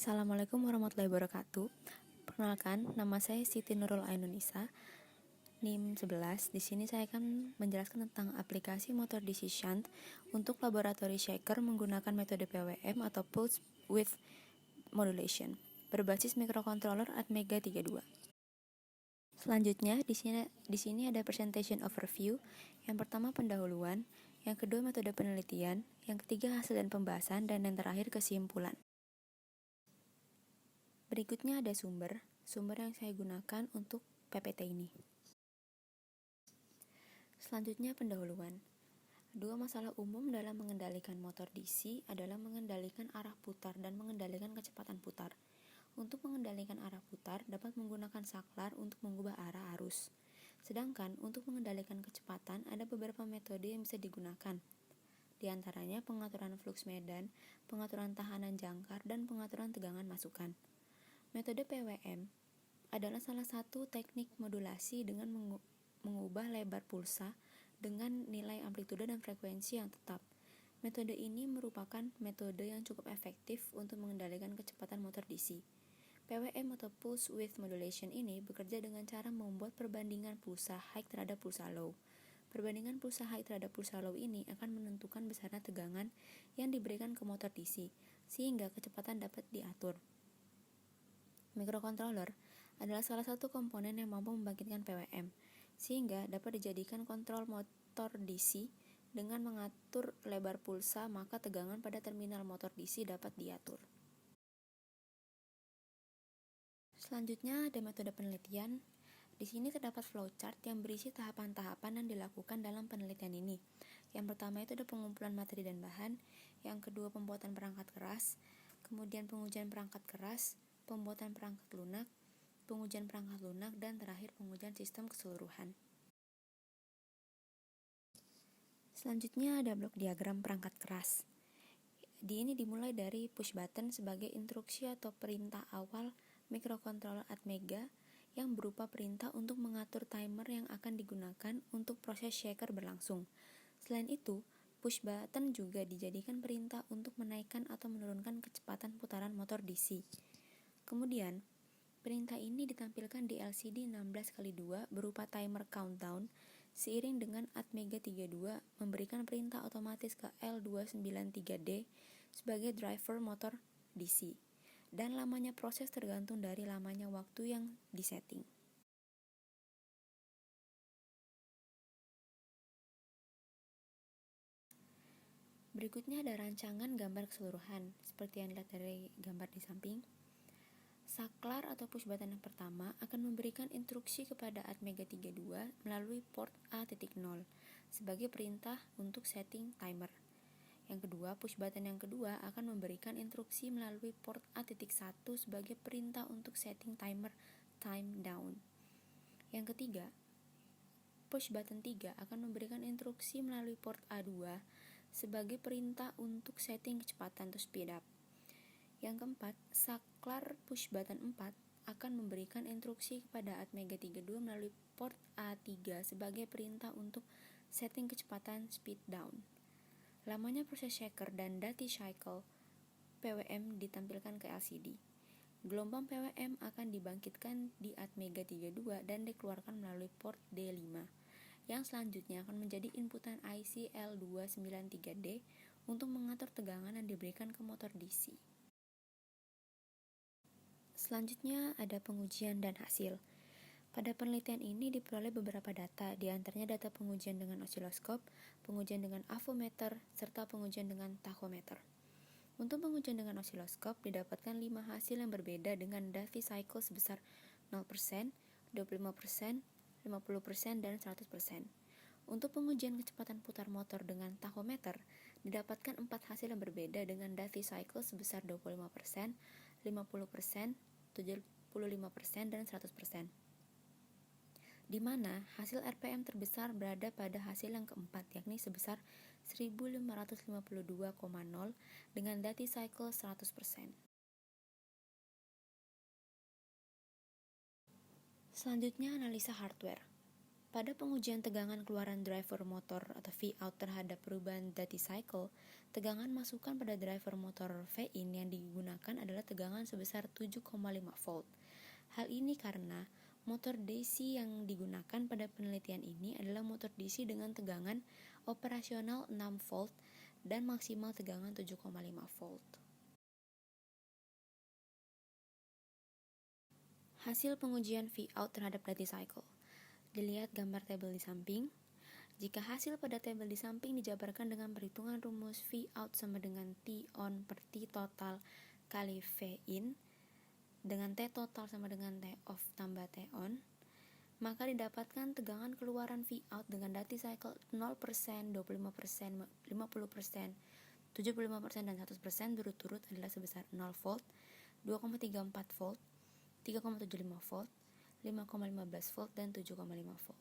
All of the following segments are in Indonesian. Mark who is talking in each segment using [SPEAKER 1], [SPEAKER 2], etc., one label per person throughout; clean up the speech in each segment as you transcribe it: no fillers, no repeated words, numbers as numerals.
[SPEAKER 1] Assalamualaikum warahmatullahi wabarakatuh. Perkenalkan, nama saya Siti Nurul Ainunisa, NIM 11. Di sini saya akan menjelaskan tentang aplikasi motor DC shunt untuk laboratory shaker menggunakan metode PWM atau Pulse Width Modulation berbasis microcontroller Atmega 32. Selanjutnya, di sini ada presentation overview. Yang pertama pendahuluan, yang kedua metode penelitian, yang ketiga hasil dan pembahasan, dan yang terakhir kesimpulan. Berikutnya ada sumber yang saya gunakan untuk PPT ini. Selanjutnya pendahuluan. Dua masalah umum dalam mengendalikan motor DC adalah mengendalikan arah putar dan mengendalikan kecepatan putar. Untuk mengendalikan arah putar dapat menggunakan saklar untuk mengubah arah arus. Sedangkan untuk mengendalikan kecepatan ada beberapa metode yang bisa digunakan. Di antaranya pengaturan flux medan, pengaturan tahanan jangkar, dan pengaturan tegangan masukan. Metode PWM adalah salah satu teknik modulasi dengan mengubah lebar pulsa dengan nilai amplitude dan frekuensi yang tetap. Metode ini merupakan metode yang cukup efektif untuk mengendalikan kecepatan motor DC. PWM atau Pulse Width Modulation ini bekerja dengan cara membuat perbandingan pulsa high terhadap pulsa low. Perbandingan pulsa high terhadap pulsa low ini akan menentukan besarnya tegangan yang diberikan ke motor DC, sehingga kecepatan dapat diatur. Microcontroller adalah salah satu komponen yang mampu membangkitkan PWM, sehingga dapat dijadikan kontrol motor DC dengan mengatur lebar pulsa, maka tegangan pada terminal motor DC dapat diatur. Selanjutnya ada metode penelitian. Di sini terdapat flowchart yang berisi tahapan-tahapan yang dilakukan dalam penelitian ini. Yang pertama itu ada pengumpulan materi dan bahan, yang kedua pembuatan perangkat keras, kemudian pengujian perangkat keras, pembuatan perangkat lunak, pengujian perangkat lunak, dan terakhir pengujian sistem keseluruhan. Selanjutnya ada blok diagram perangkat keras. Ini dimulai dari push button sebagai instruksi atau perintah awal microcontroller Atmega yang berupa perintah untuk mengatur timer yang akan digunakan untuk proses shaker berlangsung. Selain itu, push button juga dijadikan perintah untuk menaikkan atau menurunkan kecepatan putaran motor DC. Kemudian, perintah ini ditampilkan di LCD 16x2 berupa timer countdown seiring dengan Atmega 32 memberikan perintah otomatis ke L293D sebagai driver motor DC, dan lamanya proses tergantung dari lamanya waktu yang disetting. Berikutnya ada rancangan gambar keseluruhan seperti yang dilihat dari gambar di samping. Saklar atau push button yang pertama akan memberikan instruksi kepada Atmega 32 melalui port A.0 sebagai perintah untuk setting timer. Yang kedua, push button yang kedua akan memberikan instruksi melalui port A.1 sebagai perintah untuk setting timer time down. Yang ketiga, push button 3 akan memberikan instruksi melalui port A2 sebagai perintah untuk setting kecepatan atau speed up. Yang keempat, saklar push button 4 akan memberikan instruksi kepada Atmega 32 melalui port A3 sebagai perintah untuk setting kecepatan speed down. Lamanya proses shaker dan duty cycle PWM ditampilkan ke LCD. Gelombang PWM akan dibangkitkan di Atmega 32 dan dikeluarkan melalui port D5, yang selanjutnya akan menjadi inputan IC L293D untuk mengatur tegangan yang diberikan ke motor DC. Selanjutnya ada pengujian dan hasil. Pada penelitian ini diperoleh beberapa data, di antaranya data pengujian dengan osiloskop, pengujian dengan avometer, serta pengujian dengan tachometer. Untuk pengujian dengan osiloskop didapatkan 5 hasil yang berbeda dengan duty cycle sebesar 0%, 25%, 50%, dan 100%. Untuk pengujian kecepatan putar motor dengan tachometer didapatkan 4 hasil yang berbeda dengan duty cycle sebesar 25%, 50%, 75%, dan 100%. Di mana hasil RPM terbesar berada pada hasil yang keempat, yakni sebesar 1552,0 dengan duty cycle 100%. Selanjutnya analisa hardware. Pada pengujian tegangan keluaran driver motor atau Vout terhadap perubahan duty cycle, tegangan masukan pada driver motor Vin yang digunakan adalah tegangan sebesar 7,5 volt. Hal ini karena motor DC yang digunakan pada penelitian ini adalah motor DC dengan tegangan operasional 6 volt dan maksimal tegangan 7,5 volt. Hasil pengujian Vout terhadap duty cycle. Dilihat gambar tabel di samping. Jika hasil pada tabel di samping dijabarkan dengan perhitungan rumus Vout sama dengan T on per T total kali Vin dengan T total sama dengan T off tambah T on, maka didapatkan tegangan keluaran Vout dengan duty cycle 0%, 25%, 50%, 75%, dan 100% berturut-turut adalah sebesar 0 volt, 2,34 volt, 3,75 volt, 5,15 volt, dan 7,5 volt.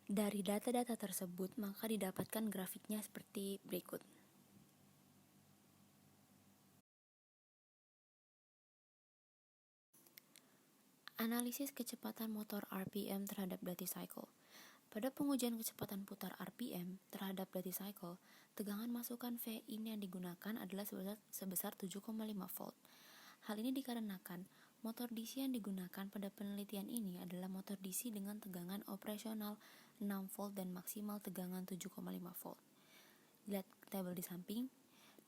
[SPEAKER 1] Dari data-data tersebut, maka didapatkan grafiknya seperti berikut. Analisis kecepatan motor RPM terhadap duty cycle. Pada pengujian kecepatan putar RPM terhadap duty cycle, tegangan masukan Vin yang digunakan adalah sebesar 7,5 volt. Hal ini dikarenakan motor DC yang digunakan pada penelitian ini adalah motor DC dengan tegangan operasional 6 volt dan maksimal tegangan 7,5 volt. Lihat tabel di samping.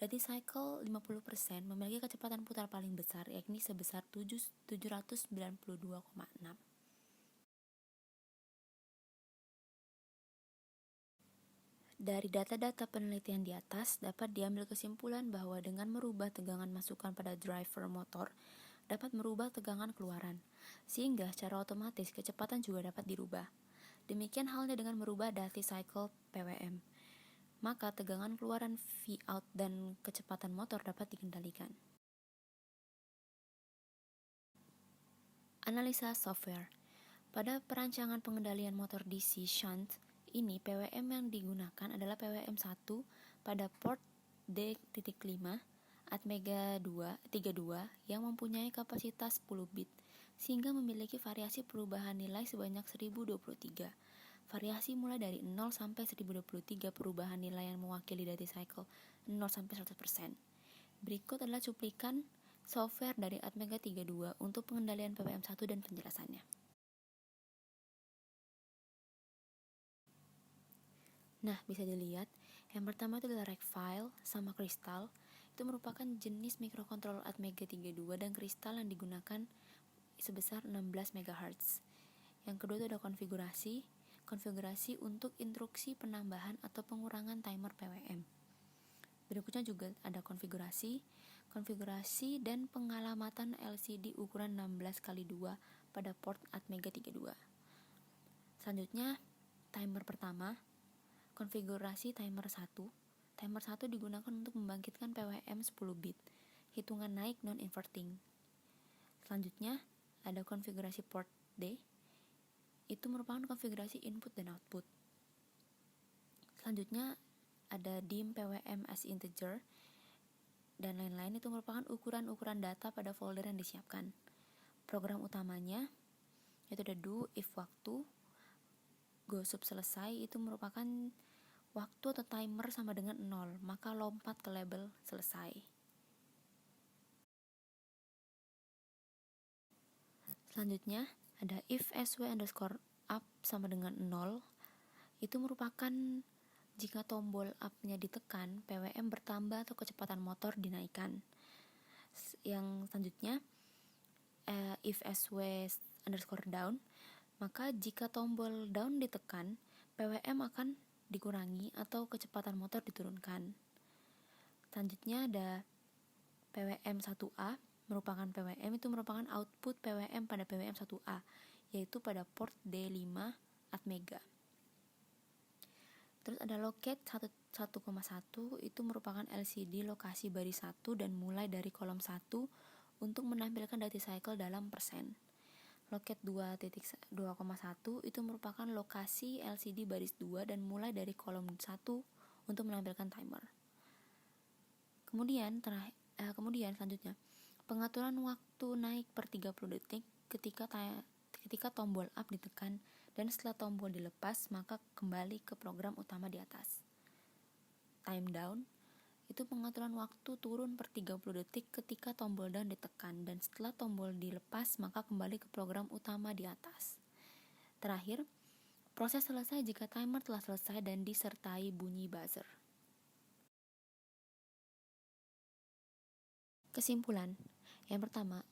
[SPEAKER 1] Duty cycle 50% memiliki kecepatan putar paling besar, yakni sebesar 792,6. Dari data-data penelitian di atas, dapat diambil kesimpulan bahwa dengan merubah tegangan masukan pada driver motor, dapat merubah tegangan keluaran, sehingga secara otomatis kecepatan juga dapat dirubah. Demikian halnya dengan merubah duty cycle PWM. Maka tegangan keluaran Vout dan kecepatan motor dapat dikendalikan. Analisa software. Pada perancangan pengendalian motor DC shunt, ini PWM yang digunakan adalah PWM 1 pada port D.5 Atmega 32 yang mempunyai kapasitas 10 bit, sehingga memiliki variasi perubahan nilai sebanyak 1023. Variasi mulai dari 0 sampai 1023 perubahan nilai yang mewakili duty cycle 0 sampai 100%. Berikut adalah cuplikan software dari Atmega 32 untuk pengendalian PWM 1 dan penjelasannya. Nah, bisa dilihat, yang pertama itu adalah Recfile sama Crystal. Itu merupakan jenis mikrokontroler Atmega 32 dan Crystal yang digunakan sebesar 16 MHz. Yang kedua itu ada konfigurasi untuk instruksi penambahan atau pengurangan timer PWM. Berikutnya juga ada konfigurasi dan pengalamatan LCD ukuran 16x2 pada port Atmega 32. Selanjutnya, timer pertama, konfigurasi timer 1. Timer 1 digunakan untuk membangkitkan PWM 10 bit, hitungan naik non-inverting. Selanjutnya, ada konfigurasi port D. Itu merupakan konfigurasi input dan output. Selanjutnya ada dim PWM as integer dan lain-lain. Itu merupakan ukuran-ukuran data pada folder yang disiapkan. Program utamanya yaitu ada do if waktu go sub selesai, itu merupakan waktu atau timer sama dengan 0, maka lompat ke label selesai. Selanjutnya ada if sw_up sama dengan 0. Itu merupakan jika tombol up-nya ditekan, PWM bertambah atau kecepatan motor dinaikkan. Yang selanjutnya if sw_down, maka jika tombol down ditekan, PWM akan dikurangi atau kecepatan motor diturunkan. Selanjutnya ada PWM 1A, merupakan PWM itu merupakan output PWM pada PWM 1A, yaitu pada port D5 Atmega. Terus ada locate 1,1, itu merupakan LCD lokasi baris 1 dan mulai dari kolom 1 untuk menampilkan duty cycle dalam persen. Locate 2.2,1 itu merupakan lokasi LCD baris 2 dan mulai dari kolom 1 untuk menampilkan timer. Kemudian selanjutnya, pengaturan waktu naik per 30 detik ketika ketika tombol up ditekan dan setelah tombol dilepas maka kembali ke program utama di atas. Time down itu pengaturan waktu turun per 30 detik ketika tombol down ditekan dan setelah tombol dilepas maka kembali ke program utama di atas. Terakhir, proses selesai jika timer telah selesai dan disertai bunyi buzzer. Kesimpulan, yang pertama,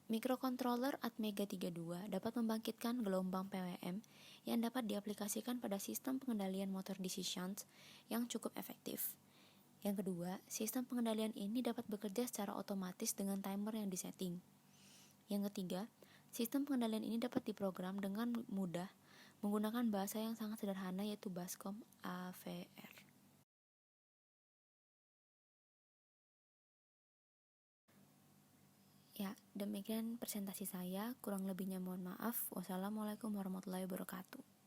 [SPEAKER 1] mikrokontroler Atmega 32 dapat membangkitkan gelombang PWM yang dapat diaplikasikan pada sistem pengendalian motor decisions yang cukup efektif. Yang kedua, sistem pengendalian ini dapat bekerja secara otomatis dengan timer yang disetting. Yang ketiga, sistem pengendalian ini dapat diprogram dengan mudah menggunakan bahasa yang sangat sederhana yaitu Bascom AVR. Ya, demikian presentasi saya. Kurang lebihnya mohon maaf. Wassalamualaikum warahmatullahi wabarakatuh.